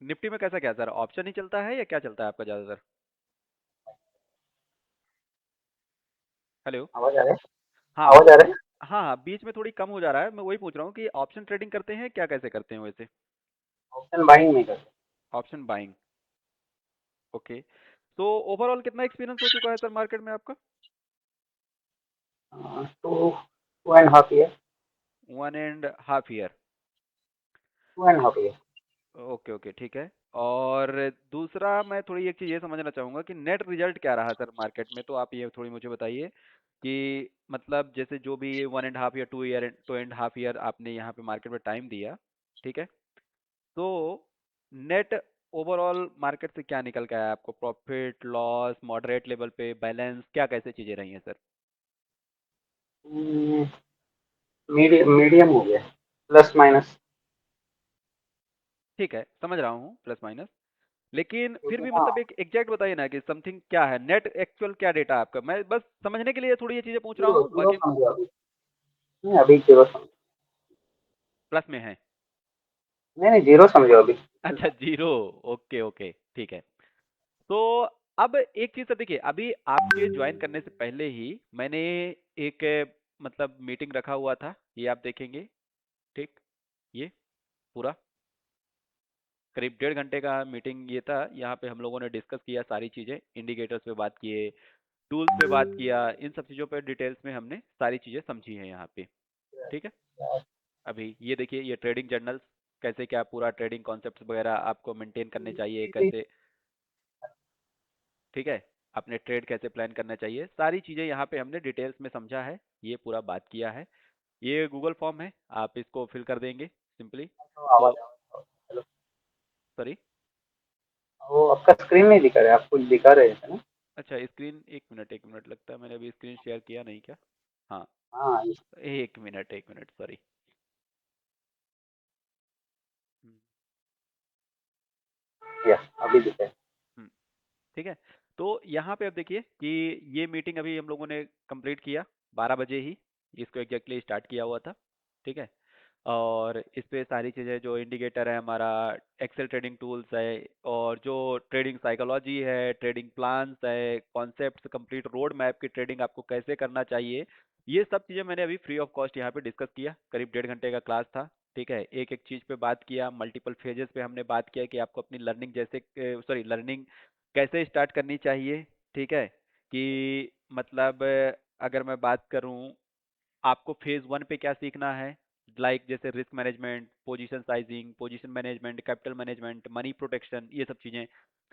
Nifty में कैसा क्या सर, ऑप्शन ही चलता है या क्या चलता है आपका ज़्यादातर? हेलो। आवाज आ रहा है? हाँ आवाज आ रहा है? हाँ हाँ, बीच में थोड़ी कम हो जा रहा है, मैं वही पूछ रहा हूँ कि ऑप्शन ट्रेडिंग करते हैं क्या, कैसे करते हैं वैसे? ऑप्शन बाइंग नहीं करते। Option buying. ओके। तो ओवरऑल कितना एक्सपीरियंस हो चुका है सर मार्केट में आपका? Two two and half year. 1.5 year. 2.5 year. Okay okay, ठीक है। और दूसरा मैं थोड़ी एक चीज़ ये समझना चाहूँगा कि नेट रिजल्ट क्या रहा सर मार्केट में, तो आप ये थोड़ी मुझे बताइए कि मतलब जैसे जो भी 1.5 या 2.5 ईयर आपने यहाँ पे मार्केट में टाइम दिया, ठीक है, तो नेट ओवरऑल मार्केट से क्या निकल के आया आपको, प्रॉफिट लॉस, मॉडरेट लेवल पे बैलेंस, क्या कैसे चीज़ें रही हैं सर? मीडियम मीडियम हो गया, प्लस माइनस। ठीक है, समझ रहा हूँ प्लस माइनस, लेकिन फिर क्योंकि भी ना, मतलब एक एग्जैक्ट बताइए ना कि समथिंग क्या है नेट एक्चुअल, क्या डेटा है आपका, मैं बस समझने के लिए थोड़ी ये चीज़ें पूछ रहा जीरो हूँ जीरो बाकी। समझो अभी। नहीं, अभी जीरो समझो। प्लस में है? नहीं नहीं, जीरो समझो अभी। अच्छा जीरो। ओके ओके, ठीक है। तो अब एक चीज़ तो देखिए, अभी आपके ज्वाइन करने से पहले ही मैंने एक मतलब मीटिंग रखा हुआ था, ये आप देखेंगे, ठीक, ये पूरा करीब 1.5 घंटे का मीटिंग ये था, यहाँ पे हम लोगों ने डिस्कस किया सारी चीज़ें, इंडिकेटर्स पे बात किए, टूल्स पे बात किया, इन सब चीज़ों पे डिटेल्स में हमने सारी चीज़ें समझी हैं यहाँ पे, ठीक है। अभी ये देखिए, ये ट्रेडिंग जर्नल्स, कैसे क्या पूरा ट्रेडिंग कॉन्सेप्ट्स वगैरह आपको मेंटेन करने चाहिए कैसे, ठीक है, अपने ट्रेड कैसे प्लान करना चाहिए, सारी चीज़ें यहाँ पे हमने डिटेल्स में समझा है, ये पूरा बात किया है। ये गूगल फॉर्म है, आप इसको फिल कर देंगे सिंपली। तो तो आवाज हेलो। सॉरी। वो आपका स्क्रीन नहीं दिखा रहा है, आपको दिखा रहे थे ना? अच्छा स्क्रीन, एक मिनट, लगता है मैंने अभी स्क्रीन शेयर किया नहीं क्या? हाँ, हाँ। एक मिनट सॉरी। यस, अभी दिखा है। ठीक है। तो यहाँ पे अब देखिए कि ये मीटिंग अभी हम लोगों ने कंप्लीट किया 12 बजे ही, इसको एग्जैक्टली स्टार्ट किया हुआ था, ठीक है। और इस पे सारी चीज़ें जो इंडिकेटर है हमारा, एक्सेल ट्रेडिंग टूल्स है, और जो ट्रेडिंग साइकोलॉजी है, ट्रेडिंग प्लान्स है, कॉन्सेप्ट्स, कंप्लीट रोड मैप की ट्रेडिंग आपको कैसे करना चाहिए, ये सब चीज़ें मैंने अभी फ्री ऑफ कॉस्ट यहाँ पे डिस्कस किया, करीब 1.5 घंटे का क्लास था, ठीक है। एक एक चीज़ पे बात किया, मल्टीपल फेजेस पे हमने बात किया कि आपको अपनी लर्निंग जैसे, सॉरी लर्निंग कैसे स्टार्ट करनी चाहिए, ठीक है, कि मतलब अगर मैं बात करूं, आपको फेज 1 पे क्या सीखना है, लाइक जैसे risk management, position sizing, position management, capital management, money protection, ये सब चीज़ें।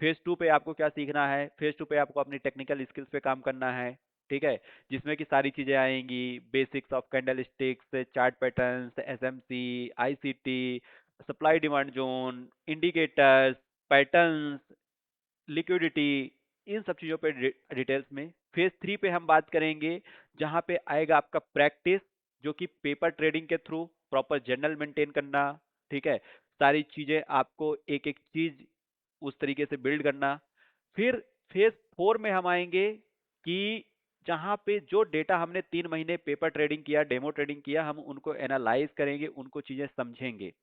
फेज 2 पे आपको क्या सीखना है, फेज 2 पे आपको अपनी टेक्निकल स्किल्स पे काम करना है, ठीक है, जिसमें कि सारी चीज़ें आएंगी, basics of candle sticks, chart patterns, SMC, ICT, supply demand zone, indicators, patterns, liquidity, इन सब चीज़ों पे डिटेल्स में। फेज 3 पे हम बात करेंगे, जहाँ पे आएगा आपका प्रैक्टिस, जो कि पेपर ट्रेडिंग के थ्रू प्रॉपर जर्नल मेंटेन करना, ठीक है, सारी चीज़ें आपको एक एक चीज़ उस तरीके से बिल्ड करना। फिर फेज 4 में हम आएंगे कि जहाँ पे जो डेटा हमने 3 महीने पेपर ट्रेडिंग किया, डेमो ट्रेडिंग किया, हम उनको एनालाइज करेंगे, उनको चीज़ें समझेंगे,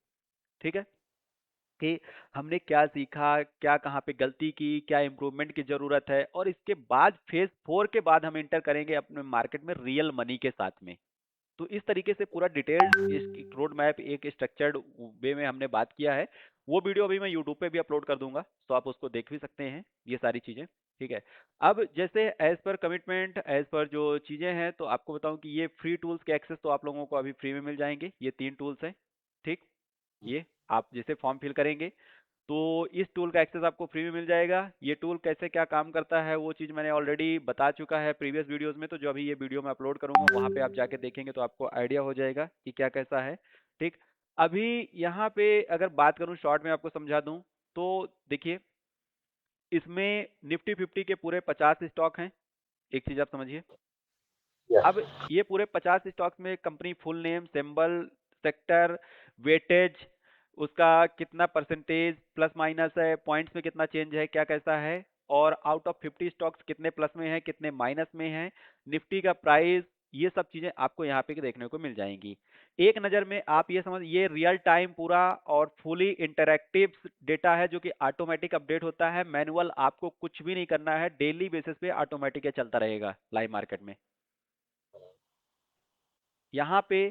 ठीक है, कि हमने क्या सीखा, क्या कहाँ पे गलती की, क्या इम्प्रूवमेंट की ज़रूरत है, और इसके बाद फेज 4 के बाद हम इंटर करेंगे अपने मार्केट में रियल मनी के साथ में। तो इस तरीके से पूरा डिटेल्ड इस रोड मैप एक स्ट्रक्चर्ड वे में हमने बात किया है। वो वीडियो अभी मैं यूट्यूब पे भी अपलोड कर दूंगा, तो आप उसको देख भी सकते हैं, ये सारी चीज़ें, ठीक है। अब जैसे as per commitment, as per जो चीज़ें हैं, तो आपको बताऊं कि ये फ्री टूल्स के एक्सेस तो आप लोगों को अभी फ्री में मिल जाएंगे, ये 3 टूल्स हैं, ठीक। ये आप जैसे फॉर्म फिल करेंगे, तो इस टूल का एक्सेस आपको फ्री में मिल जाएगा। ये टूल कैसे क्या काम करता है वो चीज़ मैंने ऑलरेडी बता चुका है प्रीवियस वीडियोस में, तो जो अभी ये वीडियो मैं अपलोड करूंगा वहाँ पे आप जाके देखेंगे तो आपको आइडिया हो जाएगा कि क्या कैसा है, ठीक। अभी यहाँ पे अगर बात करूँ शॉर्ट में आपको समझा दूँ, तो देखिए, इसमें निफ्टी 50 के पूरे 50 स्टॉक हैं, एक चीज़ आप समझिए। यस। अब ये पूरे 50 स्टॉक्स में company full name, symbol, sector, weightage, उसका कितना परसेंटेज प्लस माइनस है, पॉइंट्स में कितना चेंज है, क्या कैसा है, और आउट ऑफ 50 स्टॉक्स कितने प्लस में है, कितने माइनस में है, निफ्टी का प्राइस, ये सब चीजें आपको यहाँ पे देखने को मिल जाएंगी। एक नज़र में आप ये समझ, ये रियल टाइम पूरा और फुली इंटरैक्टिव डेटा है जो कि ऑटोमेटिक अपडेट होता है। मैनुअल आपको कुछ भी नहीं करना है, डेली बेसिस पे ऑटोमेटिक चलता रहेगा लाइव मार्केट में। यहाँ पे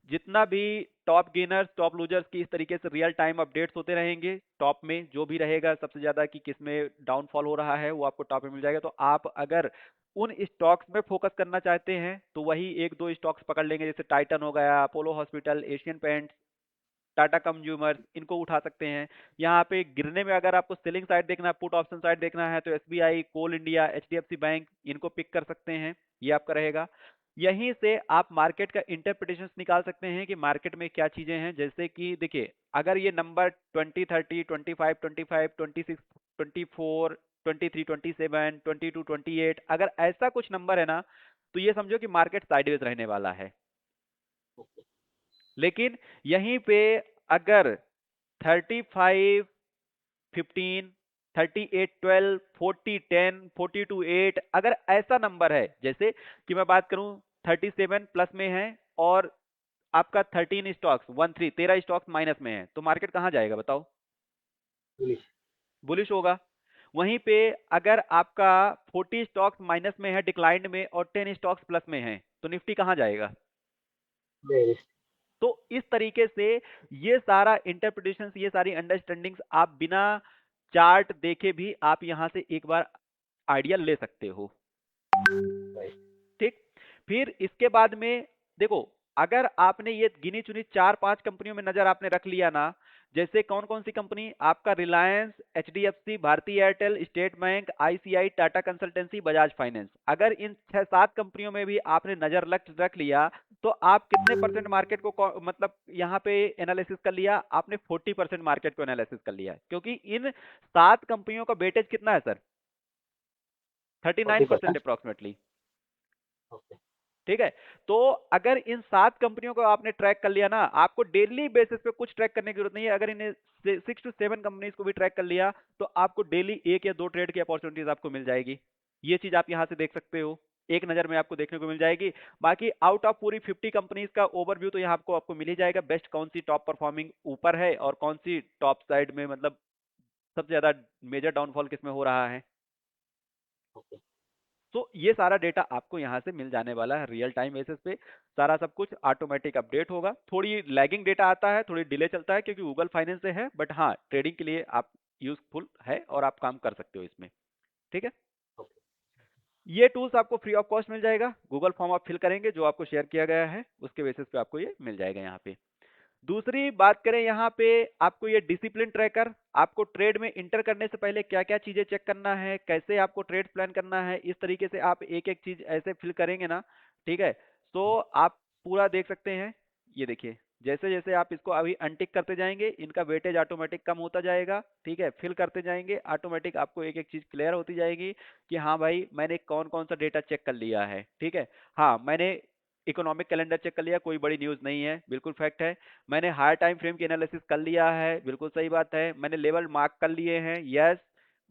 जितना भी टॉप गेनर्स टॉप लूजर्स की इस तरीके से रियल टाइम अपडेट्स होते रहेंगे। टॉप में जो भी रहेगा सबसे ज्यादा कि किस में डाउनफॉल हो रहा है वो आपको टॉप में मिल जाएगा। तो आप अगर उन स्टॉक्स में फोकस करना चाहते हैं तो वही एक दो स्टॉक्स पकड़ लेंगे, जैसे टाइटन हो गया, Apollo hospital, Asian paints, Tata consumers, इनको उठा सकते हैं। यहाँ पे गिरने में अगर आपको सेलिंग साइड देखना है, पुट ऑप्शन साइड देखना है, तो एसबीआई, कोल इंडिया, एचडीएफसी बैंक, इनको पिक कर सकते हैं। ये आपका रहेगा। यहीं से आप मार्केट का इंटरप्रिटेशन निकाल सकते हैं कि मार्केट में क्या चीजें हैं। जैसे कि देखिए, अगर ये नंबर 20, 30, 25, 25, 26, 24, 23, 27, 22, 28, अगर ऐसा कुछ नंबर है ना, तो ये समझो कि मार्केट साइडवेज रहने वाला है। लेकिन यहीं पे अगर 35, 15, 38, 12, 40, 10, 42, 8 अगर ऐसा नंबर है, जैसे कि मैं बात करूं 37 प्लस में है और आपका 13 स्टॉक्स 13 स्टॉक्स माइनस में है, तो मार्केट कहां जाएगा बताओ? बुलिश। बुलिश होगा। वहीं पे अगर आपका 40 स्टॉक्स माइनस में है डिक्लाइंड में और 10 स्टॉक्स प्लस में है, तो निफ्टी कहां जाएगा? बेरिश। तो इस तरीके से ये सारा इंटरप्रिटेशन, ये सारी अंडरस्टैंडिंग्स आप बिना चार्ट देखे भी आप यहां से एक बार आइडिया ले सकते हो। राइट। ठीक। फिर इसके बाद में देखो, अगर आपने ये गिनी चुनी चार पांच कंपनियों में नजर आपने रख लिया ना, जैसे कौन कौन सी कंपनी, आपका रिलायंस, एचडीएफसी, भारतीय Airtel, state bank, ICI, Tata consultancy, Bajaj finance, अगर इन छह सात कंपनियों में भी आपने नजर रख लिया, तो आप कितने परसेंट मार्केट को मतलब यहाँ पे एनालिसिस कर लिया? आपने 40% मार्केट को एनालिसिस कर लिया, क्योंकि इन सात कंपनियों का वेटेज कितना है सर? 39% 40%। अप्रोक्सीमेटली। ओके। ठीक है। तो अगर इन सात कंपनियों को आपने ट्रैक कर लिया ना, आपको डेली बेसिस पे कुछ ट्रैक करने की जरूरत नहीं है। अगर इन्हें 6 to 7 कंपनीज को भी ट्रैक कर लिया, तो आपको डेली एक या दो ट्रेड की अपॉर्चुनिटीज आपको मिल जाएगी। ये चीज आप यहां से देख सकते हो, एक नजर में आपको देखने को मिल जाएगी। बाकी आउट ऑफ पूरी 50 कंपनीज का ओवरव्यू तो यहाँ आपको आपको मिल ही जाएगा, बेस्ट कौन सी टॉप परफॉर्मिंग ऊपर है और कौन सी टॉप साइड में, मतलब सबसे ज्यादा मेजर डाउनफॉल किसमें हो रहा है। ओके। तो ये सारा डेटा आपको यहाँ से मिल जाने वाला है रियल टाइम बेसिस पे। सारा सब कुछ ऑटोमेटिक अपडेट होगा। थोड़ी लैगिंग डेटा आता है, थोड़ी डिले चलता है क्योंकि गूगल फाइनेंस से है, बट हाँ ट्रेडिंग के लिए आप यूजफुल है और आप काम कर सकते हो इसमें। ठीक है। ओके। ये टूल्स आपको फ्री ऑफ कॉस्ट मिल जाएगा। गूगल फॉर्म आप फिल करेंगे जो आपको शेयर किया गया है, उसके बेसिस पे आपको ये मिल जाएगा यहाँ पे। दूसरी बात करें यहाँ पे, आपको ये डिसिप्लिन ट्रैकर, आपको ट्रेड में इंटर करने से पहले क्या क्या चीजें चेक करना है, कैसे आपको ट्रेड प्लान करना है, इस तरीके से आप एक एक चीज ऐसे फिल करेंगे ना, ठीक है, तो आप पूरा देख सकते हैं। ये देखिए, जैसे जैसे आप इसको अभी अनटिक करते जाएंगे, इनका वेटेज ऑटोमेटिक कम होता जाएगा। ठीक है, फिल करते जाएंगे, ऑटोमेटिक आपको एक एक चीज क्लियर होती जाएगी कि हाँ भाई मैंने कौन कौन सा डेटा चेक कर लिया है। ठीक है, हाँ मैंने इकोनॉमिक कैलेंडर चेक कर लिया, कोई बड़ी न्यूज़ नहीं है, बिल्कुल फैक्ट है। मैंने हायर टाइम फ्रेम की एनालिसिस कर लिया है, बिल्कुल सही बात है। मैंने लेवल मार्क कर लिए हैं, यस।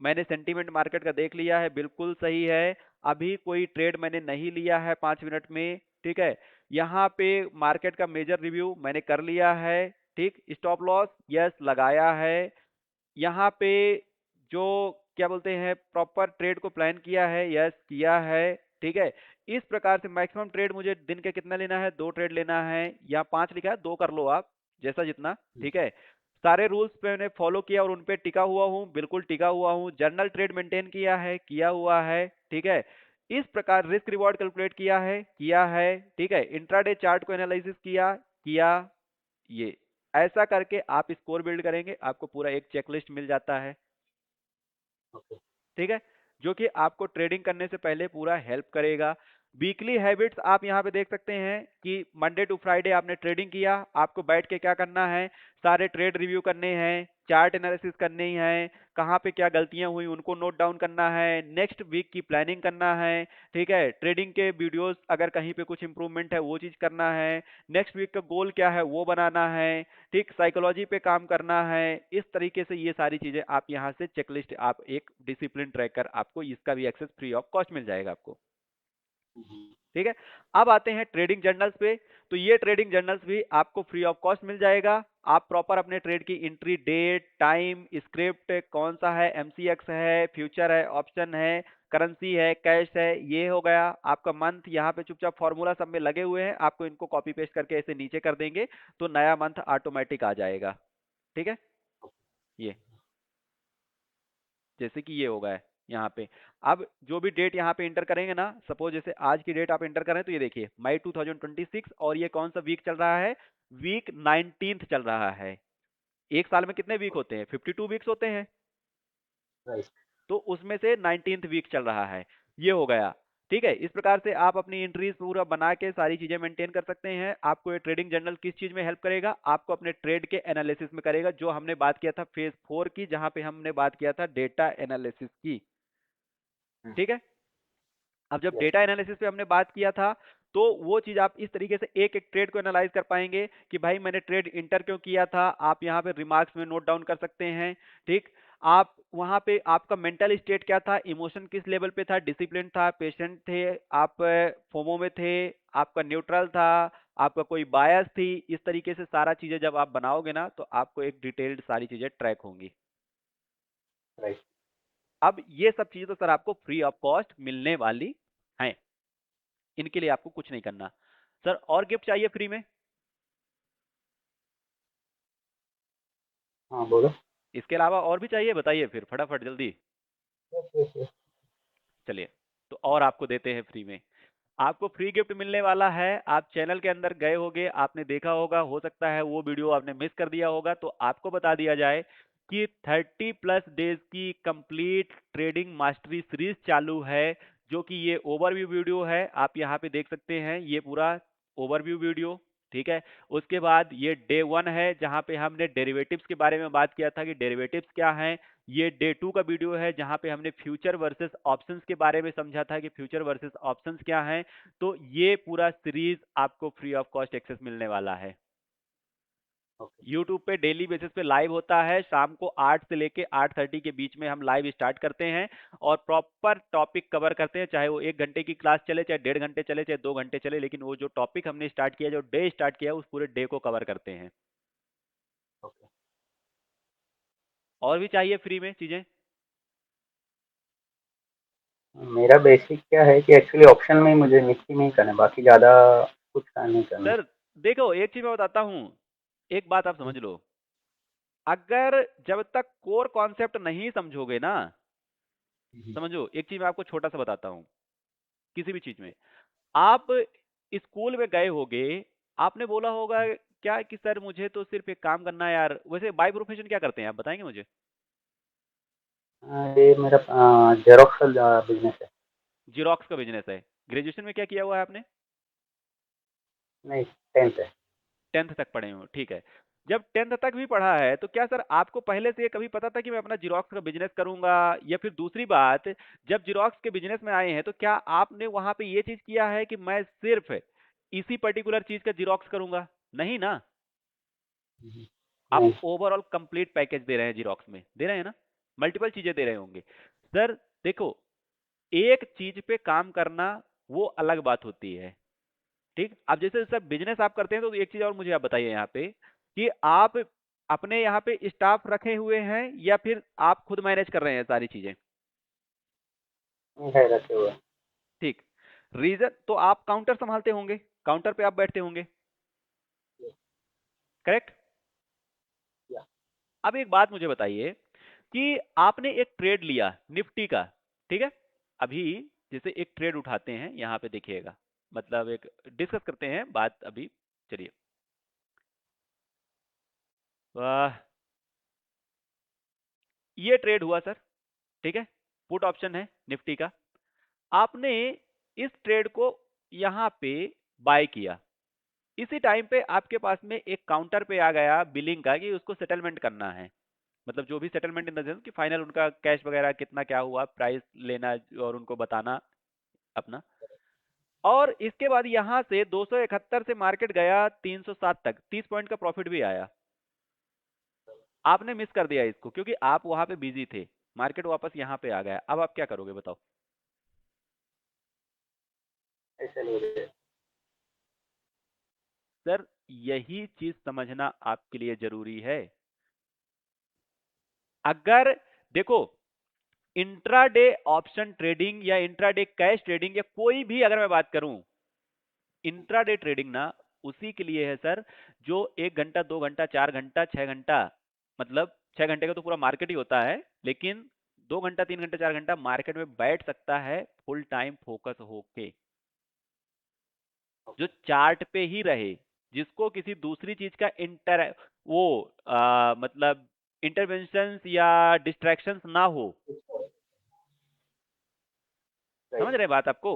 मैंने सेंटीमेंट मार्केट का देख लिया है, बिल्कुल सही है। अभी कोई ट्रेड मैंने नहीं लिया है 5 मिनट में। ठीक है, यहाँ पे मार्केट का मेजर रिव्यू मैंने कर लिया है। ठीक, स्टॉप लॉस यस लगाया है। यहाँ पे जो क्या बोलते हैं प्रॉपर ट्रेड को प्लान किया है, यस किया है। ठीक है, इस प्रकार से मैक्सिमम ट्रेड मुझे दिन के कितना लेना है, दो ट्रेड लेना है या पांच लिखा है, दो कर लो आप, जैसा जितना। ठीक है, सारे रूल्स पे मैंने फॉलो किया और उन पे टिका हुआ हूँ, बिल्कुल टिका हुआ हूँ। जर्नल ट्रेड मेंटेन किया है, किया हुआ है। ठीक है, इस प्रकार रिस्क रिवॉर्ड कैलकुलेट किया है, किया है। ठीक है, इंट्राडे चार्ट को एनालिसिस किया, किया। ये ऐसा करके आप स्कोर बिल्ड करेंगे, आपको पूरा एक चेकलिस्ट मिल जाता है। ओके। ठीक है, जो कि आपको ट्रेडिंग करने से पहले पूरा हेल्प करेगा। वीकली हैबिट्स आप यहाँ पे देख सकते हैं कि मंडे टू फ्राइडे आपने ट्रेडिंग किया, आपको बैठ के क्या करना है, सारे ट्रेड रिव्यू करने हैं, चार्ट एनालिसिस करनी है, कहाँ पे क्या गलतियां हुई उनको नोट डाउन करना है, नेक्स्ट वीक की प्लानिंग करना है। ठीक है, ट्रेडिंग के वीडियोस अगर कहीं पे कुछ इंप्रूवमेंट है वो चीज करना है, नेक्स्ट वीक का गोल क्या है वो बनाना है। ठीक, साइकोलॉजी पे काम करना है। इस तरीके से ये सारी चीजें आप यहाँ से चेकलिस्ट, आप एक डिसिप्लिन ट्रैकर, आपको इसका भी एक्सेस फ्री ऑफ कॉस्ट मिल जाएगा आपको। ठीक है। अब आते हैं ट्रेडिंग जर्नल्स पे। तो ये ट्रेडिंग जर्नल्स भी आपको फ्री ऑफ कॉस्ट मिल जाएगा। आप प्रॉपर अपने ट्रेड की एंट्री, डेट, टाइम, स्क्रिप्ट कौन सा है, एमसीएक्स है, फ्यूचर है, ऑप्शन है, करेंसी है, कैश है, ये हो गया आपका मंथ। यहाँ पे चुपचाप फॉर्मूला सब में लगे हुए हैं, आपको इनको कॉपी पेस्ट करके ऐसे नीचे कर देंगे तो नया मंथ ऑटोमेटिक आ जाएगा। ठीक है। ये जैसे कि ये होगा है यहाँ पे। अब जो भी डेट यहाँ पे इंटर करेंगे ना, सपोज जैसे आज की डेट आप इंटर करें तो ये देखिए मई 2026, और ये कौन सा वीक चल रहा है, वीक 19th चल रहा है। एक साल में कितने वीक होते हैं, 52 वीक्स होते हैं। राइट। तो उसमें से 19th वीक चल रहा है। ये हो गया। ठीक है। इस प्रकार से आप अपनी एंट्रीज पूरा बना के सारी चीजें मेंटेन कर सकते हैं। आपको ये ट्रेडिंग जर्नल किस चीज में हेल्प करेगा, आपको अपने ट्रेड के एनालिसिस में करेगा, जो हमने बात किया था फेज 4 की, जहां पे हमने बात किया था डेटा एनालिसिस की। ठीक है। अब जब यस। डेटा एनालिसिस पे हमने बात किया था, तो वो चीज आप इस तरीके से एक एक ट्रेड को एनालाइज कर पाएंगे कि भाई मैंने ट्रेड इंटर क्यों किया था। आप यहाँ पे रिमार्क्स में नोट डाउन कर सकते हैं। ठीक। आप वहां पे आपका मेंटल स्टेट क्या था, इमोशन किस लेवल पे था, डिसिप्लिन था, पेशेंट थे, आप फोमो में थे, आपका न्यूट्रल था, आपका कोई बायस थी। इस तरीके से सारा चीजें जब आप बनाओगे ना, तो आपको एक डिटेल्ड सारी चीजें ट्रैक होंगी। राइट। अब ये सब चीजें तो सर आपको फ्री ऑफ कॉस्ट मिलने वाली हैं। इनके लिए आपको कुछ नहीं करना। सर और गिफ्ट चाहिए फ्री में? हाँ, बोलो। इसके अलावा और भी चाहिए, बताइए फिर फटाफट जल्दी। Yes, yes, yes. चलिए, तो और आपको देते हैं फ्री में। आपको फ्री गिफ्ट मिलने वाला है। आप चैनल के अंदर गए होगे, आपने देखा होगा, हो सकता है वो वीडियो आपने मिस कर दिया होगा, तो आपको बता दिया जाए कि 30+ डेज की कंप्लीट ट्रेडिंग मास्टरी सीरीज चालू है, जो कि ये ओवरव्यू वीडियो है। आप यहाँ पे देख सकते हैं ये पूरा ओवरव्यू वीडियो। ठीक है। उसके बाद ये डे 1 है, जहाँ पे हमने डेरिवेटिव्स के बारे में बात किया था कि डेरिवेटिव्स क्या हैं। ये डे 2 का वीडियो है, जहाँ पे हमने फ्यूचर वर्सेस ऑप्शंस के बारे में समझा था कि फ्यूचर वर्सेस ऑप्शंस क्या हैं। तो ये पूरा सीरीज आपको फ्री ऑफ कॉस्ट एक्सेस मिलने वाला है। ओके। यूट्यूब पे डेली बेसिस पे लाइव होता है, शाम को 8 से लेके 8:30 के बीच में हम लाइव स्टार्ट करते हैं और प्रॉपर टॉपिक कवर करते हैं। चाहे वो 1 घंटे की क्लास चले, चाहे 1.5 घंटे चले, चाहे 2 घंटे चले, लेकिन वो जो टॉपिक हमने स्टार्ट किया, जो डे स्टार्ट किया, उस पूरे डे को कवर करते हैं। ओके। और भी चाहिए फ्री में चीजें? मेरा बेसिक क्या है कि एक्चुअली ऑप्शन में ही मुझे निफ्टी में ही करना है, बाकी ज़्यादा कुछ नहीं करना है। सर देखो, एक चीज मैं बताता हूँ, एक बात आप हुँ, समझ लो। अगर जब तक कोर कॉन्सेप्ट नहीं समझोगे ना, हुँ, समझो एक चीज मैं आपको छोटा सा बताता हूँ। किसी भी चीज में आप स्कूल में गए होगे, आपने बोला होगा क्या कि सर मुझे तो सिर्फ एक काम करना है यार। वैसे बाय प्रोफेशन क्या करते हैं, आप बताएंगे मुझे? ये मेरा ज़ेरॉक्स का बिज़नेस है। जीरोक्स का बिजनेस है। ग्रेजुएशन में क्या किया हुआ है आपने? नहीं, 10th है। 10th तक पढ़े हो, ठीक है। जब 10th तक भी पढ़ा है, तो क्या सर आपको पहले से ये कभी पता था कि मैं अपना जीरोक्स का बिजनेस करूंगा? या फिर दूसरी बात, जब जीरोक्स के बिजनेस में आए हैं, तो क्या आपने वहां पे ये चीज किया है कि मैं सिर्फ इसी पर्टिकुलर चीज का जीरोक्स करूंगा? नहीं ना। हुँ, आप नहीं। ओवरऑल कंप्लीट पैकेज दे रहे हैं, जीरोक्स में दे रहे हैं ना, मल्टीपल चीजें दे रहे होंगे। सर देखो, एक चीज पे काम करना वो अलग बात होती है। ठीक। अब जैसे सर बिजनेस आप करते हैं, तो एक चीज और मुझे आप बताइए यहाँ पे कि आप अपने यहाँ पे स्टाफ रखे हुए हैं या फिर आप खुद मैनेज कर रहे हैं सारी चीजें? नहीं है, रखे हुए हैं। ठीक। रीजन तो आप काउंटर संभालते होंगे, काउंटर पे आप बैठते होंगे, यस। करेक्ट? या। अब एक बात मुझे बताइए कि आपने एक ट्रेड लिया निफ्टी का, ठीक है। अभी जैसे एक ट्रेड उठाते हैं, यहाँ पे देखिएगा, मतलब एक डिस्कस करते हैं बात अभी। चलिए, वाह, ये ट्रेड हुआ सर, ठीक है। पुट ऑप्शन है निफ्टी का। आपने इस ट्रेड को यहाँ पे बाय किया। इसी टाइम पे आपके पास में एक काउंटर पे आ गया बिलिंग का कि उसको सेटलमेंट करना है। मतलब जो भी सेटलमेंट इन द सेंस कि फाइनल उनका कैश वगैरह कितना क्या हुआ, प्राइस लेना और उनको बताना अपना। और इसके बाद यहाँ से 271 से मार्केट गया 307 तक, 30 पॉइंट का प्रॉफिट भी आया। आपने मिस कर दिया इसको क्योंकि आप वहां पे बिजी थे। मार्केट वापस यहाँ पे आ गया, अब आप क्या करोगे बताओ? ऐसे ले रहे हैं। सर यही चीज समझना आपके लिए जरूरी है। अगर देखो, इंट्राडे ऑप्शन ट्रेडिंग या इंट्राडे कैश ट्रेडिंग या कोई भी अगर मैं बात करूं, इंट्राडे ट्रेडिंग ना उसी के लिए है सर जो 1 घंटा 2 घंटा 4 घंटा 6 घंटा, मतलब 6 घंटे का तो पूरा मार्केट ही होता है, लेकिन 2 घंटा 3 घंटा 4 घंटा मार्केट में बैठ सकता है फुल टाइम फोकस होके, जो चार्ट पे ही रहे, जिसको किसी दूसरी चीज का वो मतलब इंटरवेंशंस या डिस्ट्रैक्शंस ना हो। समझ राइट। रहे बात आपको?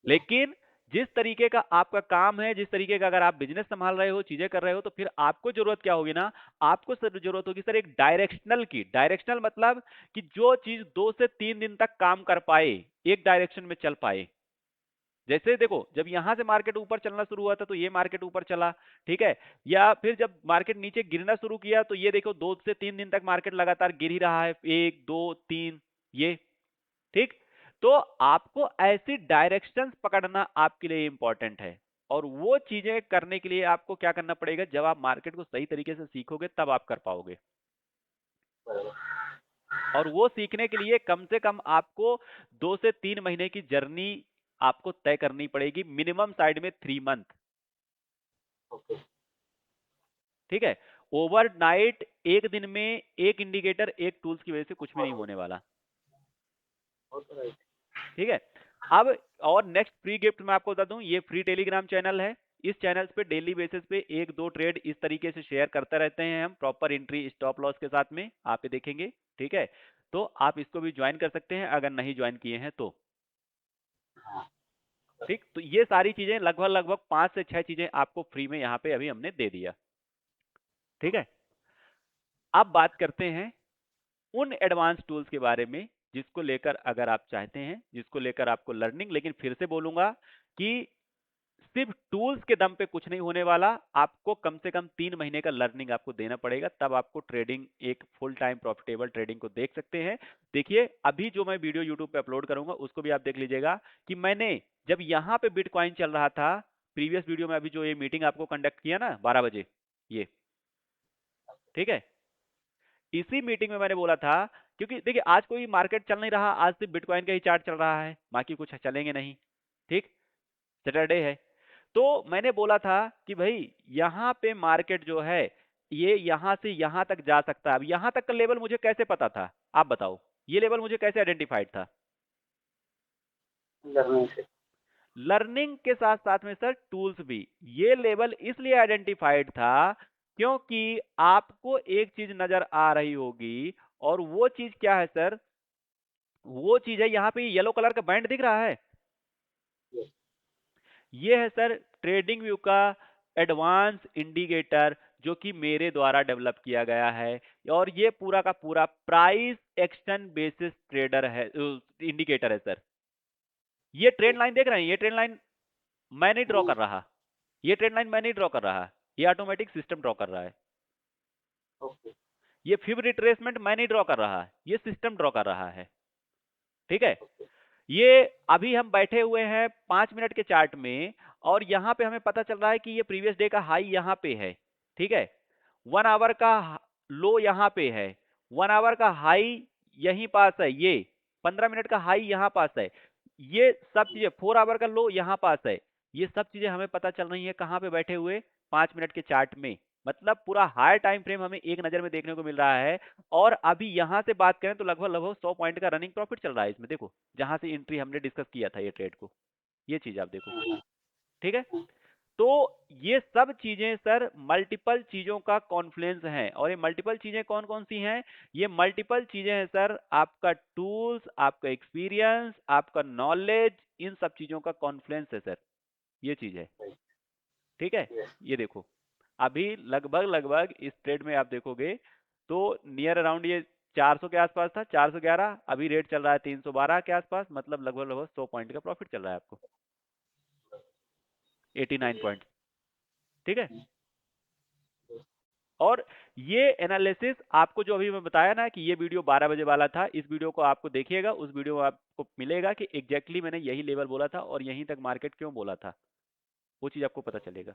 लेकिन जिस तरीके का आपका काम है, जिस तरीके का अगर आप बिजनेस संभाल रहे हो, चीजें कर रहे हो, तो फिर आपको जरूरत क्या होगी ना, आपको सर जरूरत होगी सर एक डायरेक्शनल की। डायरेक्शनल मतलब कि जो चीज 2 से 3 दिन तक काम कर पाए, एक डायरेक्शन में चल पाए। जैसे देखो, जब यहां से मार्केट ऊपर चलना शुरू हुआ था तो ये मार्केट ऊपर चला, ठीक है, या फिर जब मार्केट नीचे गिरना शुरू किया तो ये देखो 2 से 3 दिन तक मार्केट लगातार गिर ही रहा है, 1 2 3, ये ठीक। तो आपको ऐसी डायरेक्शंस पकड़ना आपके लिए इंपॉर्टेंट है, और वो चीजें करने के लिए आपको क्या करना पड़ेगा, जब आप मार्केट को सही तरीके से सीखोगे तब आप कर पाओगे। और वो सीखने के लिए कम से कम आपको 2 से 3 महीने की जर्नी आपको तय करनी पड़ेगी, मिनिमम साइड में 3 मंथ। ओके। ठीक है, ओवरनाइट एक दिन में एक इंडिकेटर एक टूल्स की वजह से कुछ भी नहीं होने वाला। राइट। ठीक है। अब और नेक्स्ट फ्री गिफ्ट मैं आपको बता दूं, ये फ्री टेलीग्राम चैनल है। इस चैनल पे डेली बेसिस पे 1 2 ट्रेड इस तरीके से शेयर करते रहते हैं हम, प्रॉपर एंट्री स्टॉप लॉस के साथ में, आप ये देखेंगे। ठीक है, तो आप इसको भी ज्वाइन कर सकते हैं अगर नहीं ज्वाइन किए हैं तो। हाँ। ठीक, तो ये सारी चीजें लगभग लगभग 5 से 6 चीजें आपको फ्री में यहाँ पे अभी हमने दे दिया। ठीक है, अब बात करते हैं उन एडवांस टूल्स के बारे में जिसको लेकर अगर आप चाहते हैं, जिसको लेकर आपको लर्निंग, लेकिन फिर से बोलूंगा कि सिर्फ टूल्स के दम पे कुछ नहीं होने वाला, आपको कम से कम 3 महीने का लर्निंग आपको देना पड़ेगा, तब आपको ट्रेडिंग एक फुल टाइम प्रॉफिटेबल ट्रेडिंग को देख सकते हैं। देखिए अभी जो मैं वीडियो यूट्यूब पे अपलोड करूंगा उसको भी आप देख लीजिएगा कि मैंने जब यहाँ पे बिटकॉइन चल रहा था, प्रीवियस वीडियो में अभी जो ये मीटिंग आपको कंडक्ट किया ना 12 बजे, ये ठीक है, इसी मीटिंग में मैंने बोला था, क्योंकि देखिए आज कोई मार्केट चल नहीं रहा, आज सिर्फ बिटकॉइन का ही चार्ट चल रहा है, बाकी कुछ चलेंगे नहीं। ठीक, सैटरडे है, तो मैंने बोला था कि भाई यहाँ पे मार्केट जो है ये यहाँ से यहाँ तक जा सकता है। अब यहाँ तक का लेवल मुझे कैसे पता था, आप बताओ, ये लेवल मुझे कैसे आइडेंटिफाइड था? लर्निंग से। लर्निंग के साथ साथ में सर टूल्स भी। ये लेवल इसलिए आइडेंटिफाइड था क्योंकि आपको एक चीज नजर आ रही होगी, और वो चीज क्या है सर, वो चीज है यहाँ पे येलो कलर का बैंड दिख रहा है, यस। ये है सर ट्रेडिंग व्यू का एडवांस इंडिकेटर, जो कि मेरे द्वारा डेवलप किया गया है, और ये पूरा का पूरा प्राइस एक्शन बेसिस ट्रेडर है, इंडिकेटर है सर। ये ट्रेंड लाइन देख रहे हैं, ये ट्रेंड लाइन मैं नहीं ड्रॉ कर रहा, ये ट्रेंड लाइन मैं नहीं ड्रॉ कर रहा, ये ऑटोमेटिक सिस्टम ड्रॉ कर रहा है। ओके। ये फिब रिट्रेसमेंट मैं नहीं ड्रॉ कर रहा, ये सिस्टम ड्रॉ कर रहा है। ठीक है, ये अभी हम बैठे हुए हैं 5 मिनट के चार्ट में, और यहां पे हमें पता चल रहा है कि ये प्रीवियस डे का हाई यहां पे है। ठीक है, 1 आवर का लो यहां पे है, 1 आवर का हाई यहीं पास है, ये 15 मिनट का हाई यहां पास है, ये सब चीजें 4 आवर का लो यहां पास है, ये सब चीजें हमें पता चल रही है कहां पे बैठे हुए, 5 मिनट के चार्ट में। मतलब पूरा हाई टाइम फ्रेम हमें एक नजर में देखने को मिल रहा है। और अभी यहां से बात करें तो लगभग लगभग 100 पॉइंट का रनिंग प्रॉफिट चल रहा है इसमें, देखो जहां से एंट्री हमने डिस्कस किया था ये ट्रेड को, ये चीज आप देखो। ठीक है, तो ये सब चीजें सर मल्टीपल चीजों का कॉन्फ्लुएंस है, और ये मल्टीपल चीजें कौन कौन सी हैं? ये मल्टीपल चीजें हैं सर, आपका टूल्स, आपका एक्सपीरियंस, आपका नॉलेज, इन सब चीजों का कॉन्फ्लुएंस है सर, ये चीज है। ठीक है, यस। ये देखो अभी लगभग लगभग इस ट्रेड में आप देखोगे तो नियर अराउंड ये 400 के आसपास था, 411, अभी रेट चल रहा है 312 के आसपास, मतलब लगभग लगभग 100 पॉइंट का प्रॉफिट चल रहा है आपको, 89 पॉइंट। ठीक है, और ये एनालिसिस आपको जो अभी मैं बताया ना कि ये वीडियो 12 बजे वाला था, इस वीडियो को आपको देखिएगा, उस वीडियो में आपको मिलेगा कि एग्जैक्टली मैंने यही लेवल बोला था और यहीं तक मार्केट क्यों बोला था, वो चीज आपको पता चलेगा,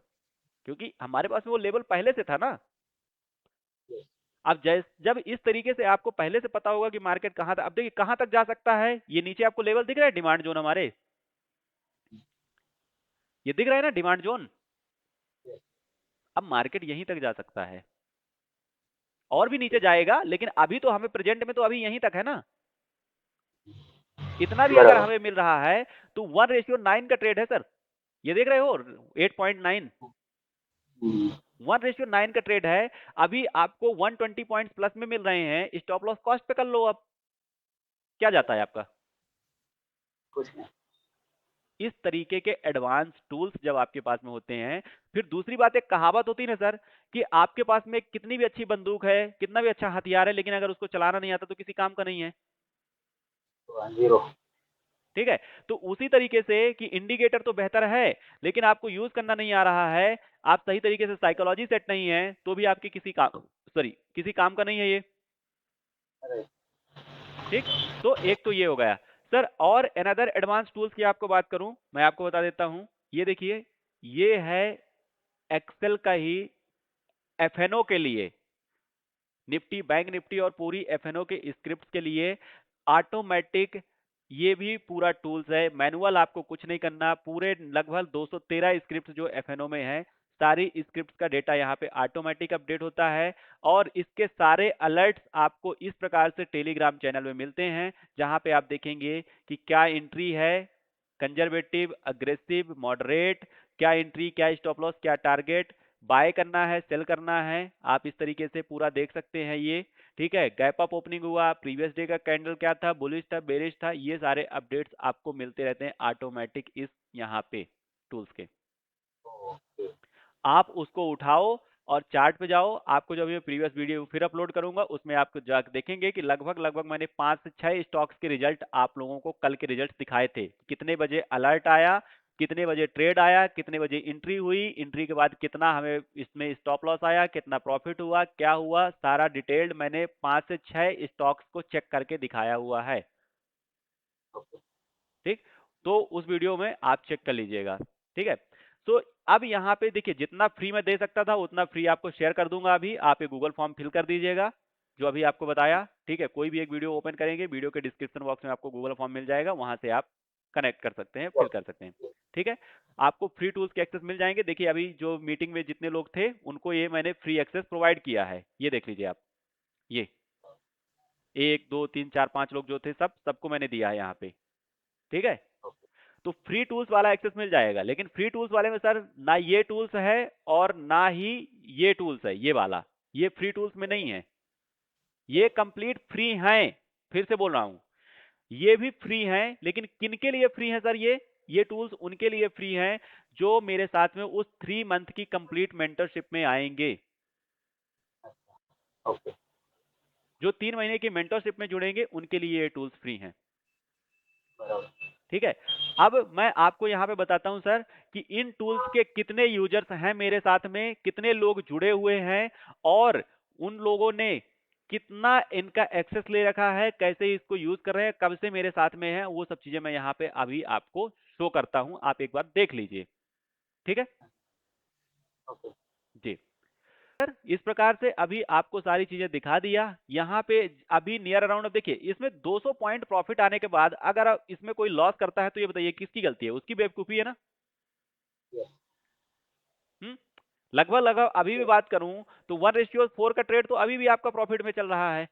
क्योंकि हमारे पास में वो लेवल पहले से था ना। अब जब इस तरीके से आपको पहले से पता होगा कि मार्केट कहां तक, अब देखिए कहां तक जा सकता है, ये नीचे आपको लेवल दिख रहा है डिमांड जोन हमारे, ये दिख रहा है ना डिमांड जोन। अब मार्केट यहीं तक जा सकता है, और भी नीचे जाएगा, लेकिन अभी तो हमें प्रेजेंट में तो अभी यहीं तक है ना। इतना भी अगर बराबर। हमें मिल रहा है तो 1:9 का ट्रेड है सर, ये देख रहे हो 8.9, 1:9 का ट्रेड है। अभी आपको 120 पॉइंट्स प्लस में मिल रहे हैं, स्टॉप लॉस कॉस्ट पे कर लो। अब क्या जाता है आपका। कुछ नहीं। इस तरीके के एडवांस टूल्स जब आपके पास में होते हैं, फिर दूसरी बात, एक कहावत होती है ना सर, कि आपके पास में कितनी भी अच्छी बंदूक है, कितना भी अच्छा हथियार है, लेकिन अगर उसको चलाना नहीं आता तो किसी काम का नहीं है। तो जीरो। ठीक है, तो उसी तरीके से कि इंडिकेटर तो बेहतर है, लेकिन आपको यूज करना नहीं आ रहा है, आप सही तरीके से साइकोलॉजी सेट नहीं है, तो भी आपके किसी काम, सॉरी, किसी काम का नहीं है ये। अरे। ठीक, तो एक तो ये हो गया सर। और अनदर एडवांस टूल्स की आपको बात करूं, मैं आपको बता देता हूं, ये देखिए, ये है एक्सेल का ही एफएनओ के लिए, निफ्टी, बैंक निफ्टी और पूरी एफएनओ के स्क्रिप्ट के लिए ऑटोमेटिक, ये भी पूरा टूल्स है, मैनुअल आपको कुछ नहीं करना, पूरे लगभग 213 स्क्रिप्ट जो एफएनओ में है, सारी स्क्रिप्ट का डेटा यहाँ पे ऑटोमेटिक अपडेट होता है। और इसके सारे अलर्ट्स आपको इस प्रकार से टेलीग्राम चैनल में मिलते हैं, जहां पे आप देखेंगे कि क्या एंट्री है, कंजर्वेटिव, अग्रेसिव, मॉडरेट, क्या एंट्री, क्या स्टॉप लॉस, क्या टारगेट, बाय करना है, सेल करना है, आप इस तरीके से पूरा देख सकते हैं ये। ठीक है, गैप अप ओपनिंग हुआ, प्रीवियस डे का कैंडल क्या था, बुलिश था, बेरिश था, ये सारे अपडेट्स आपको मिलते रहते हैं ऑटोमेटिक इस यहाँ पे टूल्स के। ओके। आप उसको उठाओ और चार्ट पे जाओ, आपको जो अभी मैं प्रीवियस वीडियो फिर अपलोड करूंगा उसमें आपको जाकर देखेंगे कि लगभग लगभग मैंने 5 से 6 स्टॉक्स के रिजल्ट आप लोगों को कल के रिजल्ट दिखाए थे, कितने बजे अलर्ट आया, कितने बजे ट्रेड आया, कितने बजे एंट्री हुई, एंट्री के बाद कितना हमें इसमें स्टॉप लॉस आया, कितना प्रॉफिट हुआ, क्या हुआ, सारा डिटेल्ड मैंने 5 से 6 स्टॉक्स को चेक करके दिखाया हुआ है। ओके। ठीक, तो उस वीडियो में आप चेक कर लीजिएगा। ठीक है, तो अब यहाँ पे देखिए, जितना फ्री में दे सकता था उतना फ्री आपको शेयर कर दूंगा। अभी आप एक गूगल फॉर्म फिल कर दीजिएगा जो अभी आपको बताया। ठीक है, कोई भी एक वीडियो ओपन करेंगे, वीडियो के डिस्क्रिप्शन बॉक्स में आपको गूगल फॉर्म मिल जाएगा, वहां से आप कनेक्ट कर सकते हैं, फिल कर सकते हैं। ठीक है, आपको फ्री टूल्स के एक्सेस मिल जाएंगे। देखिए अभी जो मीटिंग में जितने लोग थे उनको ये मैंने फ्री एक्सेस प्रोवाइड किया है, ये देख लीजिए आप, ये 1 2 3 4 5 लोग जो थे सबको मैंने दिया है यहाँ पे। ठीक है, तो फ्री टूल्स वाला एक्सेस मिल जाएगा, लेकिन फ्री टूल्स वाले में सर ना ये टूल्स है और ना ही ये टूल्स है, ये वाला, ये फ्री टूल्स में नहीं है, ये कंप्लीट फ्री हैं। फिर से बोल रहा हूं, ये भी फ्री हैं, लेकिन किन के लिए फ्री है सर, ये टूल्स उनके लिए फ्री हैं जो मेरे साथ में उस 3 मंथ की कंप्लीट मेंटरशिप में आएंगे, ओके। जो 3 महीने की मेंटरशिप में जुड़ेंगे उनके लिए ये टूल्स फ्री हैं। बराबर। ठीक है, अब मैं आपको यहाँ पे बताता हूँ सर कि इन टूल्स के कितने यूजर्स हैं मेरे साथ में, कितने लोग जुड़े हुए हैं, और उन लोगों ने कितना इनका एक्सेस ले रखा है, कैसे इसको यूज कर रहे हैं, कब से मेरे साथ में है, वो सब चीजें मैं यहाँ पे अभी आपको शो करता हूँ, आप एक बार देख लीजिए। ठीक है ओके। जी सर, इस प्रकार से अभी आपको सारी चीजें दिखा दिया यहाँ पे। अभी नियर अराउंड, अब देखिए इसमें 200 पॉइंट प्रॉफिट आने के बाद अगर इसमें कोई लॉस करता है तो ये बताइए किसकी गलती है, उसकी बेवकूफी है ना। यस। हम्म, लगभग लगभग अभी भी यस। बात करूं तो 1:4 का ट्रेड तो अभी भी आपका प्रॉफिट में चल रहा है।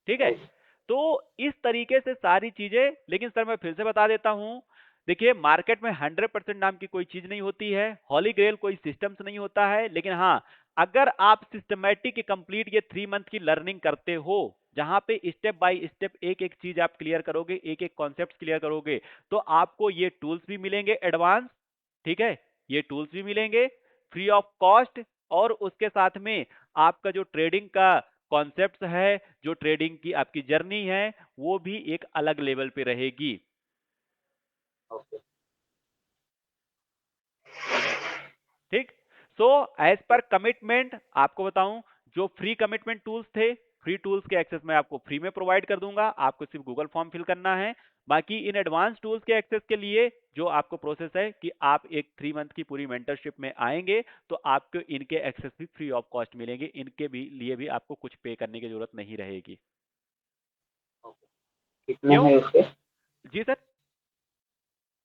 ठीक है, राइट। तो इस तरीके से सारी चीजें, लेकिन सर मैं फिर से बता देता हूं, देखिए मार्केट में 100% नाम की कोई चीज नहीं होती है, हॉली ग्रेल कोई सिस्टम से नहीं होता है, लेकिन हाँ, अगर आप सिस्टमेटिक कंप्लीट ये 3 मंथ की लर्निंग करते हो, जहां पे स्टेप बाय स्टेप एक एक चीज आप क्लियर करोगे, एक एक कॉन्सेप्ट क्लियर करोगे, तो आपको ये टूल्स भी मिलेंगे एडवांस। ठीक है, ये टूल्स भी मिलेंगे फ्री ऑफ कॉस्ट, और उसके साथ में आपका जो ट्रेडिंग का कॉन्सेप्ट है, जो ट्रेडिंग की आपकी जर्नी है, वो भी एक अलग लेवल पे रहेगी। ओके। ठीक, सो एज पर कमिटमेंट आपको बताऊं, जो फ्री कमिटमेंट टूल्स थे, फ्री टूल्स के एक्सेस मैं आपको फ्री में प्रोवाइड कर दूंगा, आपको सिर्फ गूगल फॉर्म फिल करना है। बाकी इन एडवांस टूल्स के एक्सेस के लिए जो आपको प्रोसेस है कि आप एक 3 मंथ की पूरी मेंटरशिप में आएंगे तो आपको इनके एक्सेस भी फ्री ऑफ कॉस्ट मिलेंगे, इनके भी लिए भी आपको कुछ पे करने की जरूरत नहीं रहेगी। कितने क्यों? हैं उसके? जी सर।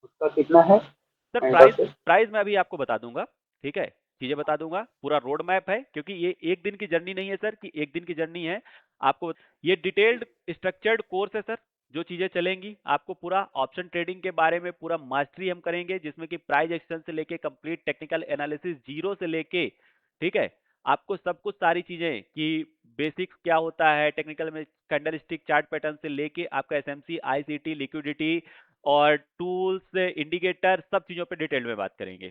उसका कितना है सर प्राइस, मेंटरशिप? प्राइस मैं अभी आपको बता दूंगा, ठीक है, चीजें बता दूंगा, पूरा रोड मैप है, क्योंकि ये एक दिन की जर्नी नहीं है सर कि एक दिन की जर्नी है आपको। ये डिटेल्ड स्ट्रक्चर्ड कोर्स है सर, जो चीजें चलेंगी आपको पूरा ऑप्शन ट्रेडिंग के बारे में पूरा मास्टरी हम करेंगे, जिसमें कि प्राइस एक्शन से लेके कंप्लीट टेक्निकल एनालिसिस जीरो से लेके, ठीक है, आपको सब कुछ सारी चीजें कि बेसिक्स क्या होता है टेक्निकल में, कैंडल स्टिक चार्ट पैटर्न से लेके आपका एसएमसी, आईसीटी, लिक्विडिटी और टूल्स, इंडिकेटर, सब चीजों पे डिटेल में बात करेंगे।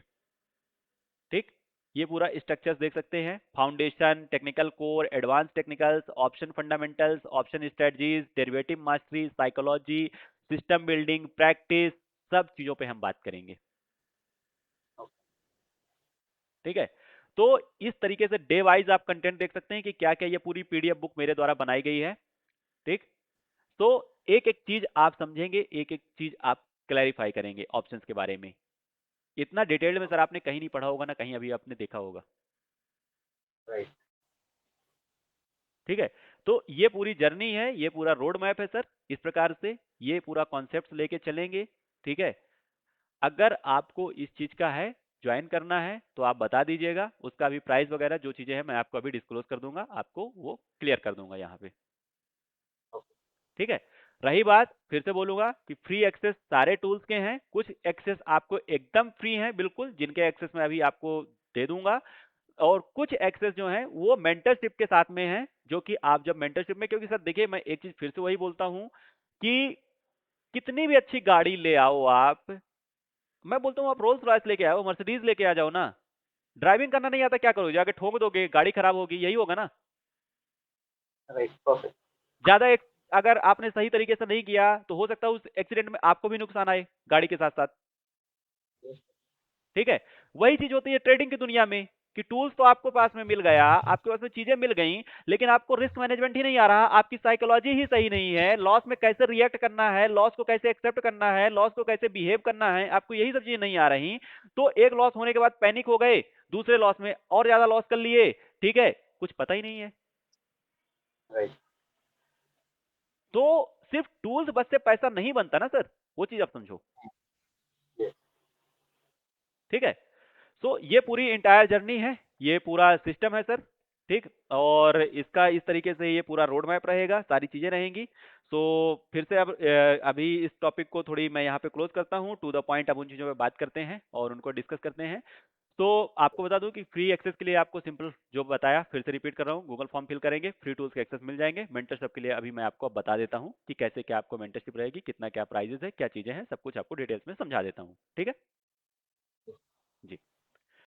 ठीक, ये पूरा स्ट्रक्चर्स देख सकते हैं, foundation, technical core, advance technicals, option fundamentals, option strategies, derivative mastery, psychology, system building, practice, सब चीजों पे हम बात करेंगे। ठीक है, तो इस तरीके से डे वाइज आप कंटेंट देख सकते हैं कि क्या क्या ये पूरी पीडीएफ बुक मेरे द्वारा बनाई गई है। ठीक, तो एक एक चीज आप समझेंगे, एक एक चीज आप क्लैरिफाई करेंगे ऑप्शंस के बारे में। इतना डिटेल्ड में सर आपने कहीं नहीं पढ़ा होगा ना कहीं अभी आपने देखा होगा। राइट। ठीक है, तो ये पूरी जर्नी है, ये पूरा रोड मैप है सर, इस प्रकार से ये पूरा कॉन्सेप्ट लेके चलेंगे। ठीक है, अगर आपको इस चीज का है ज्वाइन करना है तो आप बता दीजिएगा, उसका भी प्राइस वगैरह जो चीजें हैं मैं आपको अभी डिस्क्लोज कर दूंगा, आपको वो क्लियर कर दूंगा यहाँ पे। ठीक है, रही बात, फिर से बोलूंगा कि फ्री एक्सेस सारे टूल्स के हैं, कुछ एक्सेस आपको एकदम फ्री हैं बिल्कुल, जिनके एक्सेस मैं अभी आपको दे दूंगा, और कुछ एक्सेस जो है वो मेंटरशिप के साथ में है, जो कि आप जब मेंटरशिप में, क्योंकि सर देखिए मैं एक चीज फिर से वही बोलता हूं कि कितनी भी अच्छी गाड़ी ले आओ आप, मैं बोलता हूँ आप रोल्स रॉयस लेके आओ, मर्सिडीज लेके आ जाओ ना, ड्राइविंग करना नहीं आता क्या करोगे, जाके ठोक दोगे, गाड़ी खराब होगी, यही होगा ना। Right, perfect. ज्यादा एक, अगर आपने सही तरीके से नहीं किया तो हो सकता है उस एक्सीडेंट में आपको भी नुकसान आए गाड़ी के साथ साथ। ठीक है, वही चीज होती है ट्रेडिंग की दुनिया में कि टूल्स तो आपको पास में मिल गया, आपके पास में चीजें मिल गई, लेकिन आपको रिस्क मैनेजमेंट ही नहीं आ रहा, आपकी साइकोलॉजी ही सही नहीं है, लॉस में कैसे रिएक्ट करना है, लॉस को कैसे एक्सेप्ट करना है, लॉस को कैसे बिहेव करना है, आपको यही सब चीजें नहीं आ रही, तो एक लॉस होने के बाद पैनिक हो गए, दूसरे लॉस में और ज्यादा लॉस कर लिए। ठीक है, कुछ पता ही नहीं है। राइट। तो सिर्फ टूल्स बस से पैसा नहीं बनता ना सर, वो चीज आप समझो। यस। ठीक है, सो ये पूरी इंटायर जर्नी है, ये पूरा सिस्टम है सर। ठीक, और इसका इस तरीके से ये पूरा रोड मैप रहेगा, सारी चीजें रहेंगी। सो फिर से अब अभी इस टॉपिक को थोड़ी मैं यहाँ पे क्लोज करता हूँ, टू द पॉइंट अब उन चीज़ों पे बात करते हैं और उनको डिस्कस करते हैं। तो आपको बता दूं कि फ्री एक्सेस के लिए आपको सिंपल जो बताया फिर से रिपीट कर रहा हूँ, गूगल फॉर्म फिल करेंगे, फ्री टूल्स के एक्सेस मिल जाएंगे। मेंटरशिप के लिए अभी मैं आपको बता देता हूँ कि कैसे क्या आपको मेंटरशिप रहेगी, कितना क्या प्राइजेस है, क्या चीज़ें हैं, सब कुछ आपको डिटेल्स में समझा देता हूँ। ठीक है।